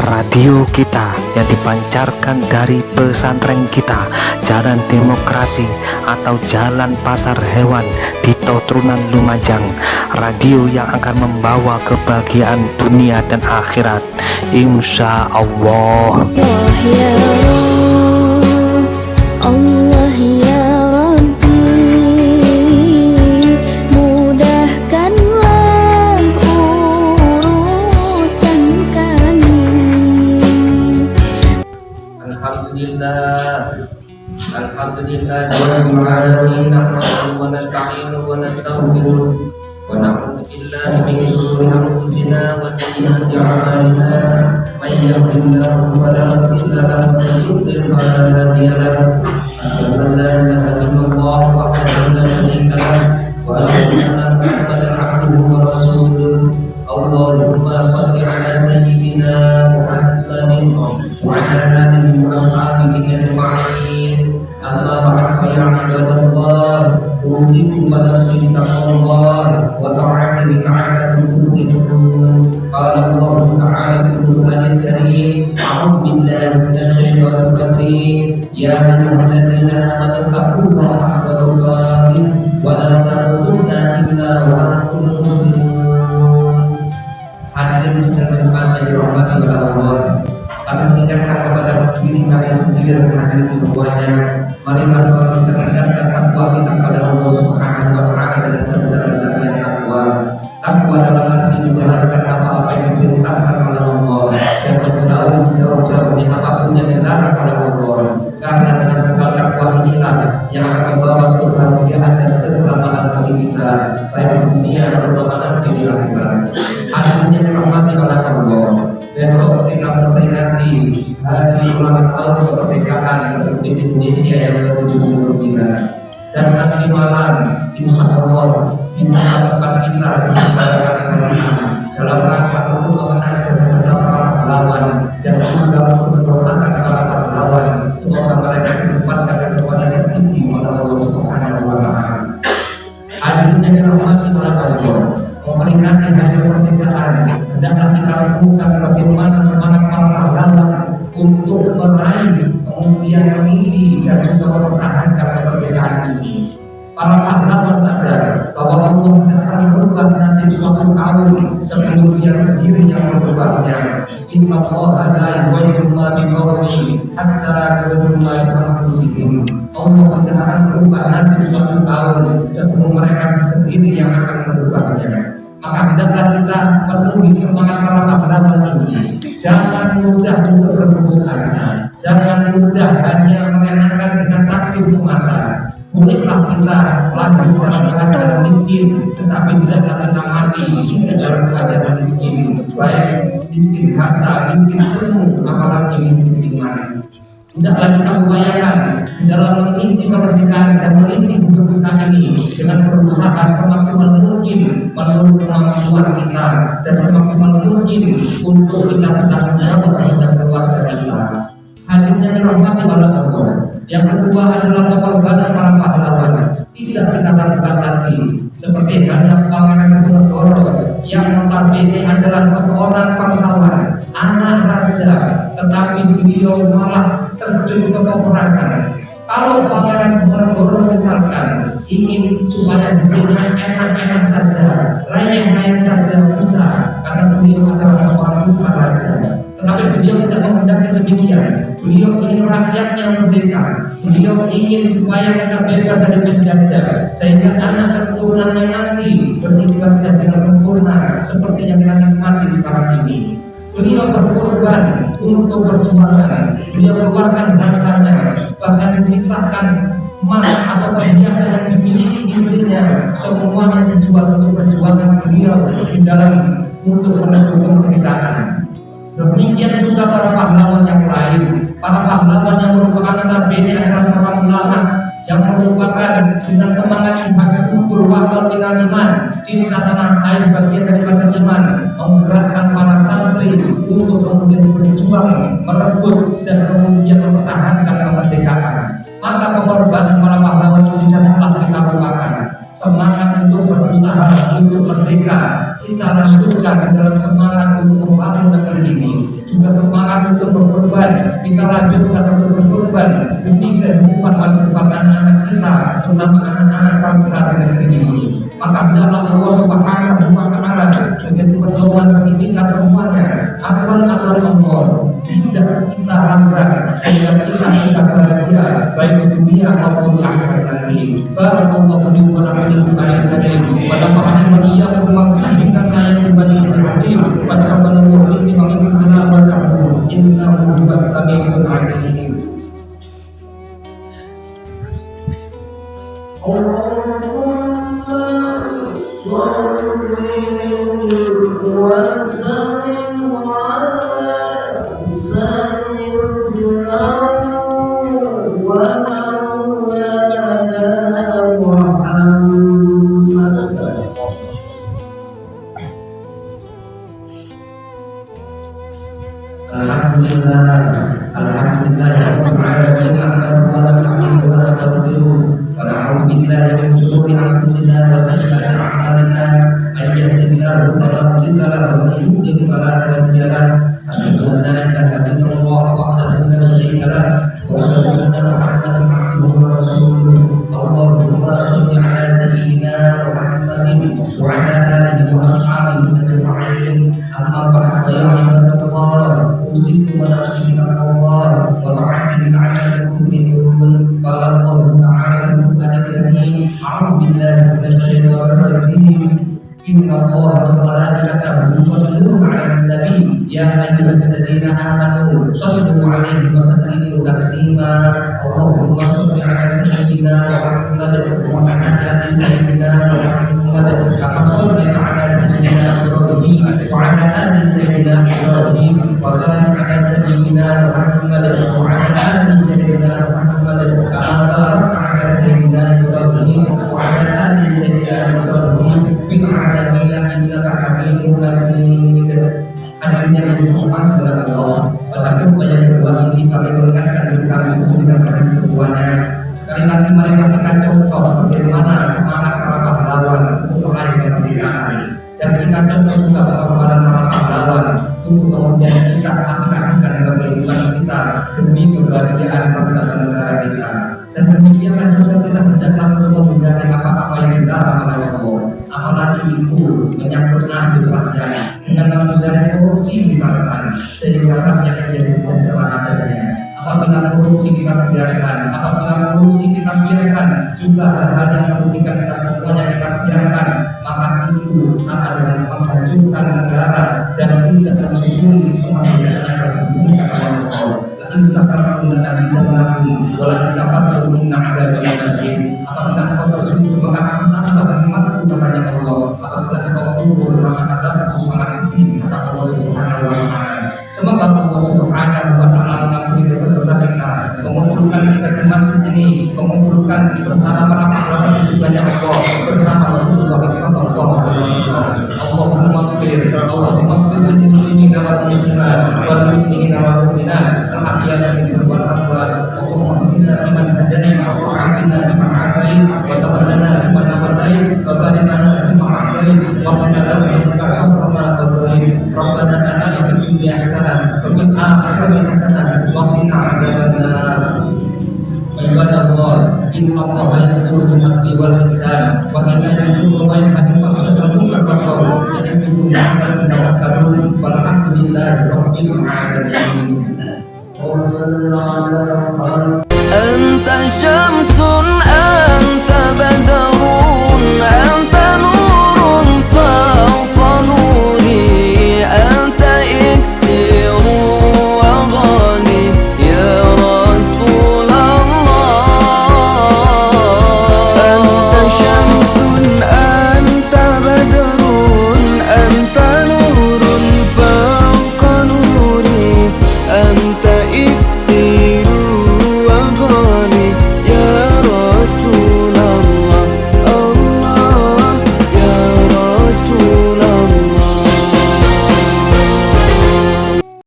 radio kita yang dipancarkan dari pesantren kita, Jalan Demokrasi atau Jalan Pasar Hewan di Totrunan Lumajang. Radio yang akan membawa kebahagiaan dunia dan akhirat, insya Allah. Allah ya Rabbi, mudahkanlah urusan kami. Alhamdulillah rabbil alamin, nahmaduhu wa nasta'inuhu wa nastaghfiruh wa na'udzu billahi min shururi anfusina wa sayyiati a'malina. May yahdihillahu fala mudilla lahu wa may yudlil fala hadiya lahu. Asyhadu an la ilaha illallah wahdahu la syarika lahu wa asyhadu anna Muhammadan abduhu wa rasuluh. Allahumma shalli ala sayyidina Muhammadin wa ala alihi wa sahbihi ajma'in. Amma ba'du ya ibadallah, usikum wa nafsi bittaqwallah wa ta'ati la'allakum tuflihun. Qala Allah ta'ala fil Qur'anil Karim, a'udzu billahi minasy syaithanir rajim. Ya ayyuhalladzina amanu taqullaha haqqa tuqatih wa la tamutunna illa wa antum muslimun. Hadirin sekalian yang dirahmati oleh Allah, kami mengingatkan kepada diri kami sendiri dan hadirin semuanya, marilah selalu kita tingkatkan takwa kita kepada Allah Subhanahu wa Ta'ala dan sebenarnya takwa. Takwa dalam arti menjalankan apa-apa yang diperintahkan oleh Allah dan menjauhi sejauh-jauhnya apapun yang dilarang oleh Allah. Karena dengan bekal takwa inilah yang akan membawa kebahagiaan dan keselamatan bagi kita, baik di dunia maupun di akhirat. Hadirin yang dirahmati oleh Allah, besok kita memperingati hari ulang tahun kemerdekaan Republik Indonesia yang ke-79, dan nanti malam insya Allah kita dapat kita kesempatan dalam rangka untuk mengenang jasa-jasa para pahlawan dan juga untuk mendoakan para pahlawan semoga mereka ditempatkan dan kepada yang tinggi oleh Allah Subhanahu wa Ta'ala. Hadirin yang dirahmati oleh Allah, memperingati hari kemerdekaan hendaklah kita lakukan bagaimana semangat para pahlawan untuk meraih kemudian misi dan juga mempertahankan kemerdekaan ini. Para pahlawan sadar bahwa Allah tidak akan merubah nasib suatu kaum sebelum dia sendiri yang merubahnya. Inna Allah la yughayyiru ma biqaumin hatta yughayyiru ma bi anfusihim. Allah tidak akan merubah nasib suatu kaum sebelum mereka sendiri yang akan merubahnya. Maka hendaklah kita penuhi semangat para pahlawan ini. Jangan mudah untuk berputus asa, jangan mudah hanya mengenakan dengan takdir semata. Bolehlah kita lanjut dalam keadaan miskin, tetapi tidaklah kita mati hingga dalam keadaan miskin, baik miskin harta, miskin ilmu, apalagi miskin iman. Tidaklah kita upayakan dalam mengisi kemerdekaan dan mengisi hidup kita ini dengan berusaha semaksimal mungkin menurut kemampuan kita dan semaksimal mungkin untuk kita bertanggung jawab terhadap keluarga kita. Hadirin yang dirahmati oleh Allah, yang kedua adalah pengorbanan para pahlawan. Tidak kita lakukan lagi seperti hanya Pangeran Diponegoro yang notabene adalah seorang bangsawan, anak raja, tetapi beliau malah terjun ke peperangan. Kalau Pangeran Diponegoro misalkan ingin supaya hidupnya enak-enak saja, layak-layak saja bisa, karena beliau adalah seorang putra raja. Tetapi beliau tidak menghendaki demikian. Beliau ingin rakyatnya merdeka. Beliau ingin supaya kita bebas dari penjajah, sehingga anak keturunannya nanti beribadah dengan sempurna seperti yang kita nikmati sekarang ini. Beliau berkorban untuk perjuangan. Beliau keluarkan hartanya, bahkan memisahkan emas atau perhiasan yang dimiliki istrinya, semuanya dijual untuk perjuangan beliau di dalam untuk menegakkan kemerdekaan. Demikian juga para pahlawan yang lain, para pahlawan yang merupakan notabene adalah seorang ulama yang merupakan dengan semangat sebagai kubur wakil minal iman, cinta tanah air bagian daripada iman, menggerakkan para santri untuk kemudian berjuang, merebut dan kemudian mempertahankan kemerdekaan. Maka pengorbanan para pahlawan itu janganlah kita lupakan. Semangat untuk berusaha untuk merdeka kita lanjutkan dalam semangat untuk membangun negeri ini, juga semangat semangat untuk berkorban, kita lanjutkan untuk berkorban demi kehidupan masa depan anak-anak kita, terutama anak-anak bangsa negeri ini. Maka hendaklah Allah Subhanahu wa Ta'ala menjadi pedoman bagi kita semuanya. Aturan-aturan Allah tidak kita langgar sehingga kita bisa bahagia baik di dunia maupun di akhirat nanti. Barakallahu li wa lakum fil ayati wa nafa'ani wa iyyakum bima fihi min ayatin bayyinatin wa taqabbalallahu minni wa minkum tilawatahu innahu huwas samiul 'alim. Alhamdulillah rabbil alamin nahmaduhu wa nasta'inuhu wa nastaghfiruh wa na'udzu billahi min shururi anfusina wa sayyi'ati a'malina may yahdihillahu fala mudilla lahu wa may yudlil fala hadiya lahu asyhadu an la ilaha illallah wahdahu la syarika lahu wa asyhadu anna Muhammadan abduhu wa rasuluh. Allahumma shalli ala sayyidina Muhammadin wa ala alihi wa ashabihi ajma'in. Amma ba'du ya ibadallah usikum wa nafsi Allah wa ta'ala ala kulli qala Allah ta'ala al-Qur'an a'udzu billahi minasy syaithanir rajim. Inna Allaha wa malaikatahu yusholluna 'alan nabi ya ayyuhalladzina amanu shallu 'alaihi wa sallimu taslima. Allahumma shalli 'ala sayyidina Muhammad wa 'ala ali sayyidina Muhammad kama shallaita 'ala sayyidina Ibrahim wa 'ala ali sayyidina Ibrahim wa barik 'ala sayyidina Muhammad wa 'ala ali sayyidina Muhammad kama barakta 'ala sayyidina Ibrahim wa 'ala ali sayyidina Ibrahim fil 'alamin innaka Hamidum Majid. Hadirnya Tuhan adalah Allah. Pada yang kedua ini kami mengingatkan kami sesuai dengan semuanya. Sekali lagi mari kita contoh bagaimana semangat para pahlawan untuk meraih kemerdekaan. Dan kita contoh juga bagaimana para pahlawan untuk kemudian kita aplikasikan dalam kehidupan kita demi kebahagiaan bangsa dan negara kita. Dan demikianlah juga kita hendaklah menghindari apa-apa yang dilarang oleh Allah. Apalagi itu menyangkut nasib rakyat dengan menghindari korupsi misalkan, sehingga rakyat menjadi sejahtera adanya. Apabila korupsi kita biarkan, juga hal-hal yang merugikan kita semuanya kita biarkan, maka itu sama dengan menghancurkan negara dan tidak mensyukuri kemerdekaan yang diberikan oleh Allah. Lalu sahabat kita tidak walaupun dapat berminat ada dalam diri. Apabila engkau tersebut mengatakan tentang imanku kepada Allah, apabila engkau kubur maka ada sangat tinggi kata Allah Subhanahu wa Ta'ala. Semoga Allah Subhanahu wa Ta'ala mengampuni dosa-dosa kita, mengumpulkan kita di masjid ini, mengumpulkan bersama para pahlawan di surganya Allah, bersama Rasulullah sallallahu alaihi wasallam. Allahumma ighfir lil muslimina wal muslimat wal mu'minina wal mu'minat al-ahya'i minhum wal amwat. Allahumma inna liman hadaina wa 'afina liman 'afait wa tawallana liman tawallait wa barik lana liman a'tait wa qina adzaban sabra ma qadait. Rabbana atina fid dunya hasanah wa fil akhirati hasanah wa qina adzabannar. Ibadallah, inna Allaha ya'muru bil 'adli wal ihsan wa yanha 'anil fahsya'i wal munkari wal baghi ya'idhukum la'allakum tadhakkarun. Walhamdulillahi rabbil alamin. أنت شمس